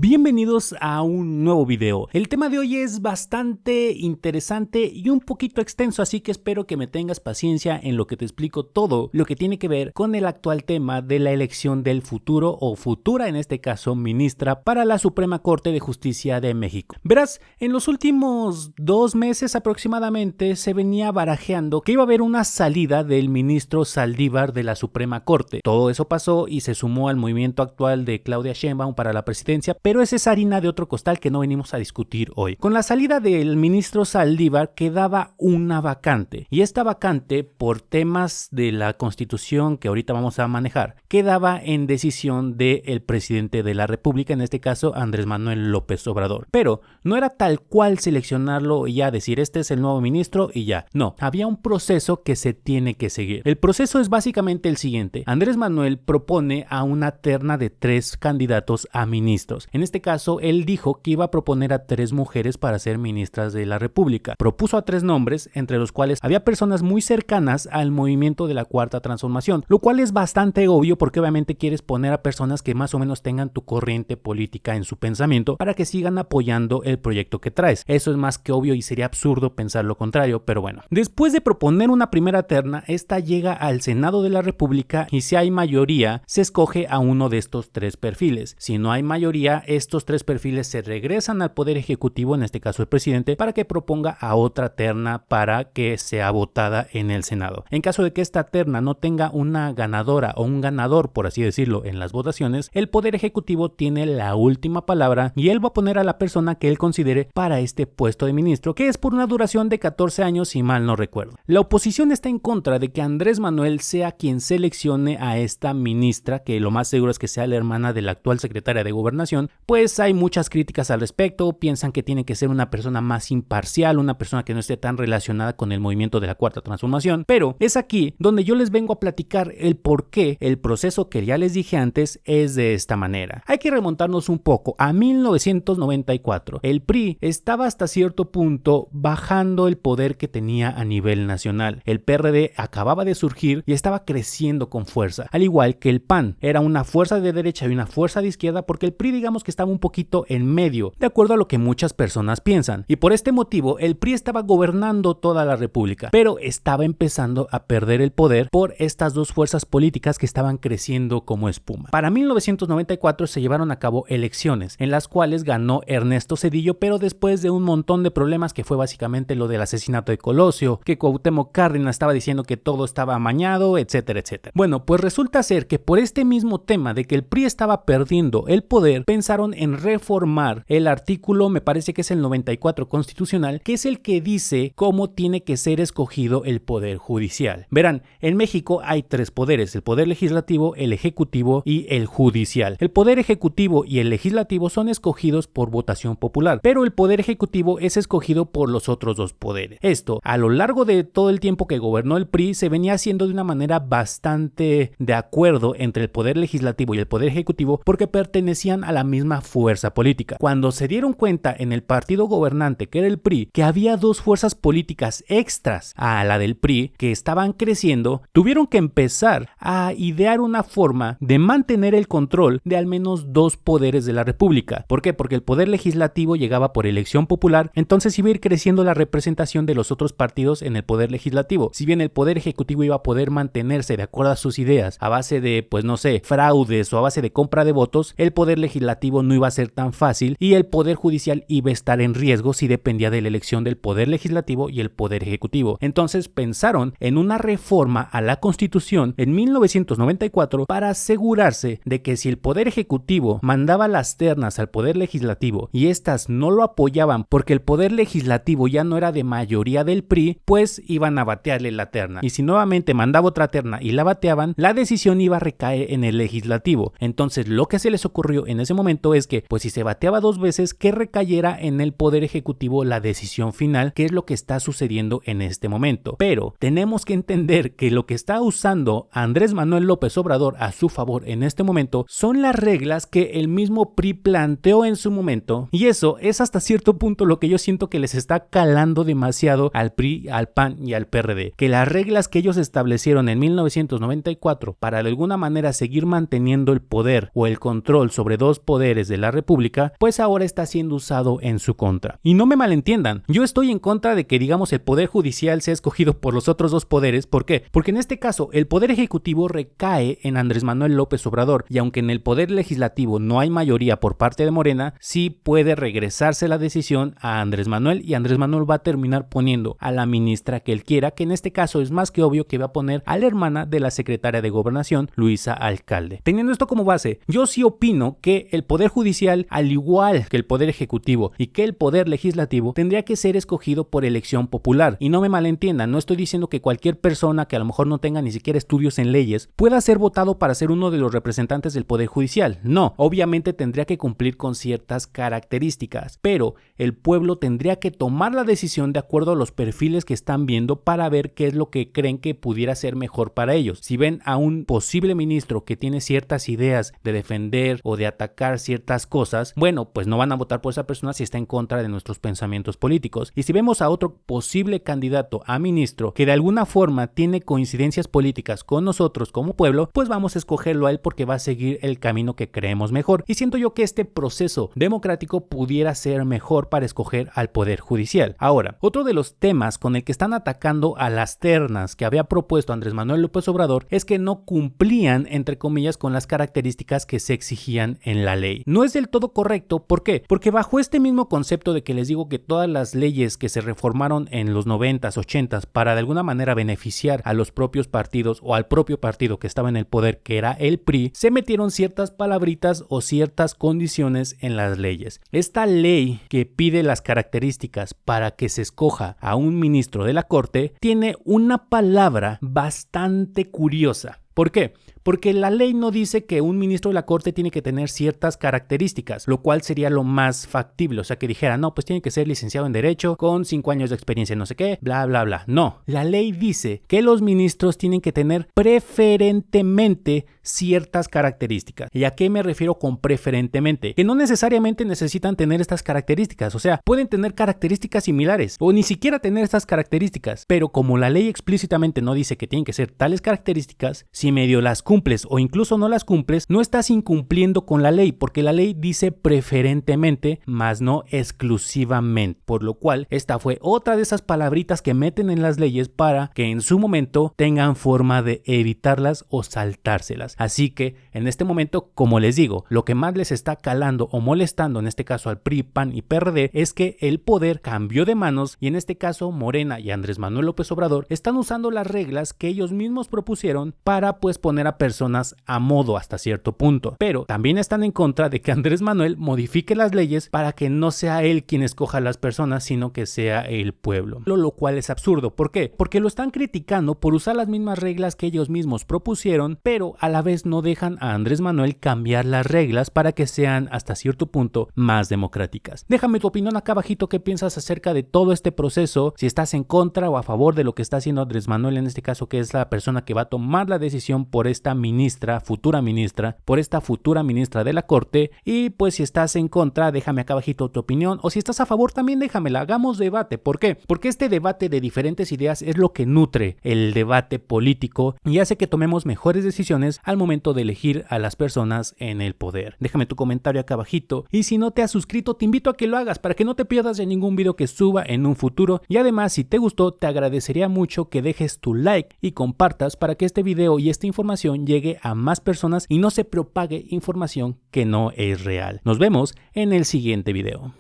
Bienvenidos a un nuevo video. El tema de hoy es bastante interesante y un poquito extenso, así que espero que me tengas paciencia en lo que te explico todo lo que tiene que ver con el actual tema de la elección del futuro o futura, en este caso, ministra para la Suprema Corte de Justicia de México. Verás, en los últimos 2 meses aproximadamente se venía barajeando que iba a haber una salida del ministro Saldívar de la Suprema Corte. Todo eso pasó y se sumó al movimiento actual de Claudia Sheinbaum para la presidencia, pero esa es harina de otro costal que no venimos a discutir hoy. Con la salida del ministro Saldívar quedaba una vacante, y esta vacante, por temas de la Constitución que ahorita vamos a manejar, quedaba en decisión del presidente de la República, en este caso Andrés Manuel López Obrador. Pero no era tal cual seleccionarlo y ya decir este es el nuevo ministro y ya. No, había un proceso que se tiene que seguir. El proceso es básicamente el siguiente. Andrés Manuel propone a una terna de 3 candidatos a ministros. En este caso, él dijo que iba a proponer a 3 mujeres para ser ministras de la República. Propuso a 3 nombres, entre los cuales había personas muy cercanas al movimiento de la Cuarta Transformación, lo cual es bastante obvio porque obviamente quieres poner a personas que más o menos tengan tu corriente política en su pensamiento para que sigan apoyando el proyecto que traes. Eso es más que obvio y sería absurdo pensar lo contrario, pero bueno. Después de proponer una primera terna, esta llega al Senado de la República y si hay mayoría, se escoge a uno de estos 3 perfiles. Si no hay mayoría, estos 3 perfiles se regresan al Poder Ejecutivo, en este caso el presidente, para que proponga a otra terna para que sea votada en el Senado. En caso de que esta terna no tenga una ganadora o un ganador, por así decirlo, en las votaciones, el Poder Ejecutivo tiene la última palabra y él va a poner a la persona que él considere para este puesto de ministro, que es por una duración de 14 años, si mal no recuerdo. La oposición está en contra de que Andrés Manuel sea quien seleccione a esta ministra, que lo más seguro es que sea la hermana de la actual secretaria de Gobernación, pues hay muchas críticas al respecto. Piensan que tiene que ser una persona más imparcial, una persona que no esté tan relacionada con el movimiento de la Cuarta Transformación, pero es aquí donde yo les vengo a platicar el por qué el proceso que ya les dije antes es de esta manera. Hay que remontarnos un poco a 1994. El PRI estaba hasta cierto punto bajando el poder que tenía a nivel nacional. El PRD acababa de surgir y estaba creciendo con fuerza, al igual que el PAN. Era una fuerza de derecha y una fuerza de izquierda porque el PRI digamos que estaba un poquito en medio, de acuerdo a lo que muchas personas piensan. Y por este motivo, el PRI estaba gobernando toda la República, pero estaba empezando a perder el poder por estas 2 fuerzas políticas que estaban creciendo como espuma. Para 1994 se llevaron a cabo elecciones, en las cuales ganó Ernesto Zedillo, pero después de un montón de problemas que fue básicamente lo del asesinato de Colosio, que Cuauhtémoc Cárdenas estaba diciendo que todo estaba amañado, etcétera, etcétera. Bueno, pues resulta ser que por este mismo tema de que el PRI estaba perdiendo el poder, pensaron en reformar el artículo, me parece que es el 94 constitucional, que es el que dice cómo tiene que ser escogido el poder judicial. Verán, en México hay 3 poderes, el poder legislativo, el ejecutivo y el judicial. El poder ejecutivo y el legislativo son escogidos por votación popular, pero el poder ejecutivo es escogido por los otros 2 poderes. Esto, a lo largo de todo el tiempo que gobernó el PRI, se venía haciendo de una manera bastante de acuerdo entre el poder legislativo y el poder ejecutivo porque pertenecían a la misma fuerza política. Cuando se dieron cuenta en el partido gobernante, que era el PRI, que había 2 fuerzas políticas extras a la del PRI que estaban creciendo, tuvieron que empezar a idear una forma de mantener el control de al menos 2 poderes de la República. ¿Por qué? Porque el poder legislativo llegaba por elección popular, entonces iba a ir creciendo la representación de los otros partidos en el poder legislativo. Si bien el poder ejecutivo iba a poder mantenerse de acuerdo a sus ideas a base de, pues no sé, fraudes o a base de compra de votos, el poder legislativo no iba a ser tan fácil y el poder judicial iba a estar en riesgo si dependía de la elección del poder legislativo y el poder ejecutivo. Entonces pensaron en una reforma a la Constitución en 1994 para asegurarse de que si el poder ejecutivo mandaba las ternas al poder legislativo y estas no lo apoyaban porque el poder legislativo ya no era de mayoría del PRI, pues iban a batearle la terna. Y si nuevamente mandaba otra terna y la bateaban, la decisión iba a recaer en el legislativo. Entonces lo que se les ocurrió en ese momento es que, pues si se bateaba 2 veces, que recayera en el poder ejecutivo la decisión final, que es lo que está sucediendo en este momento. Pero tenemos que entender que lo que está usando Andrés Manuel López Obrador a su favor en este momento son las reglas que el mismo PRI planteó en su momento, y eso es hasta cierto punto lo que yo siento que les está calando demasiado al PRI, al PAN y al PRD, que las reglas que ellos establecieron en 1994 para de alguna manera seguir manteniendo el poder o el control sobre 2 poderes poderes de la República, pues ahora está siendo usado en su contra. Y no me malentiendan, yo estoy en contra de que, digamos, el poder judicial sea escogido por los otros dos poderes. ¿Por qué? Porque en este caso el poder ejecutivo recae en Andrés Manuel López Obrador, y aunque en el poder legislativo no hay mayoría por parte de Morena, sí puede regresarse la decisión a Andrés Manuel, y Andrés Manuel va a terminar poniendo a la ministra que él quiera, que en este caso es más que obvio que va a poner a la hermana de la secretaria de Gobernación, Luisa Alcalde. Teniendo esto como base, yo sí opino que el poder judicial, al igual que el poder ejecutivo y que el poder legislativo, tendría que ser escogido por elección popular. Y no me malentiendan, no estoy diciendo que cualquier persona que a lo mejor no tenga ni siquiera estudios en leyes pueda ser votado para ser uno de los representantes del poder judicial. No, obviamente tendría que cumplir con ciertas características, pero el pueblo tendría que tomar la decisión de acuerdo a los perfiles que están viendo para ver qué es lo que creen que pudiera ser mejor para ellos. Si ven a un posible ministro que tiene ciertas ideas de defender o de atacar ciertas cosas, bueno, pues no van a votar por esa persona si está en contra de nuestros pensamientos políticos. Y si vemos a otro posible candidato a ministro que de alguna forma tiene coincidencias políticas con nosotros como pueblo, pues vamos a escogerlo a él porque va a seguir el camino que creemos mejor. Y siento yo que este proceso democrático pudiera ser mejor para escoger al poder judicial. Ahora, otro de los temas con el que están atacando a las ternas que había propuesto Andrés Manuel López Obrador es que no cumplían, entre comillas, con las características que se exigían en la ley. No es del todo correcto. ¿Por qué? Porque bajo este mismo concepto de que les digo que todas las leyes que se reformaron en los 90s, 80s para de alguna manera beneficiar a los propios partidos o al propio partido que estaba en el poder, que era el PRI, se metieron ciertas palabritas o ciertas condiciones en las leyes. Esta ley que pide las características para que se escoja a un ministro de la Corte tiene una palabra bastante curiosa. ¿Por qué? Porque la ley no dice que un ministro de la Corte tiene que tener ciertas características, lo cual sería lo más factible. O sea, que dijera, no, pues tiene que ser licenciado en Derecho con 5 años de experiencia en no sé qué, bla, bla, bla. No, la ley dice que los ministros tienen que tener preferentemente ciertas características. ¿Y a qué me refiero con preferentemente? Que no necesariamente necesitan tener estas características. O sea, pueden tener características similares o ni siquiera tener estas características. Pero como la ley explícitamente no dice que tienen que ser tales características, si medio las cumples o incluso no las cumples, no estás incumpliendo con la ley, porque la ley dice preferentemente, más no exclusivamente, por lo cual esta fue otra de esas palabritas que meten en las leyes para que en su momento tengan forma de evitarlas o saltárselas. Así que en este momento, como les digo, lo que más les está calando o molestando, en este caso al PRI, PAN y PRD, es que el poder cambió de manos y en este caso Morena y Andrés Manuel López Obrador están usando las reglas que ellos mismos propusieron para pues poner a personas a modo hasta cierto punto, pero también están en contra de que Andrés Manuel modifique las leyes para que no sea él quien escoja a las personas, sino que sea el pueblo, lo cual es absurdo. ¿Por qué? Porque lo están criticando por usar las mismas reglas que ellos mismos propusieron, pero a la vez no dejan a Andrés Manuel cambiar las reglas para que sean hasta cierto punto más democráticas. Déjame tu opinión acá abajito, qué piensas acerca de todo este proceso, si estás en contra o a favor de lo que está haciendo Andrés Manuel en este caso, que es la persona que va a tomar la decisión por esta futura ministra de la Corte. Y pues si estás en contra, déjame acá abajito tu opinión, o si estás a favor también déjamela, hagamos debate. ¿Por qué? Porque este debate de diferentes ideas es lo que nutre el debate político y hace que tomemos mejores decisiones al momento de elegir a las personas en el poder. Déjame tu comentario acá abajito, y si no te has suscrito te invito a que lo hagas para que no te pierdas de ningún video que suba en un futuro. Y además, si te gustó, te agradecería mucho que dejes tu like y compartas para que este video y esta información llegue a más personas y no se propague información que no es real. Nos vemos en el siguiente video.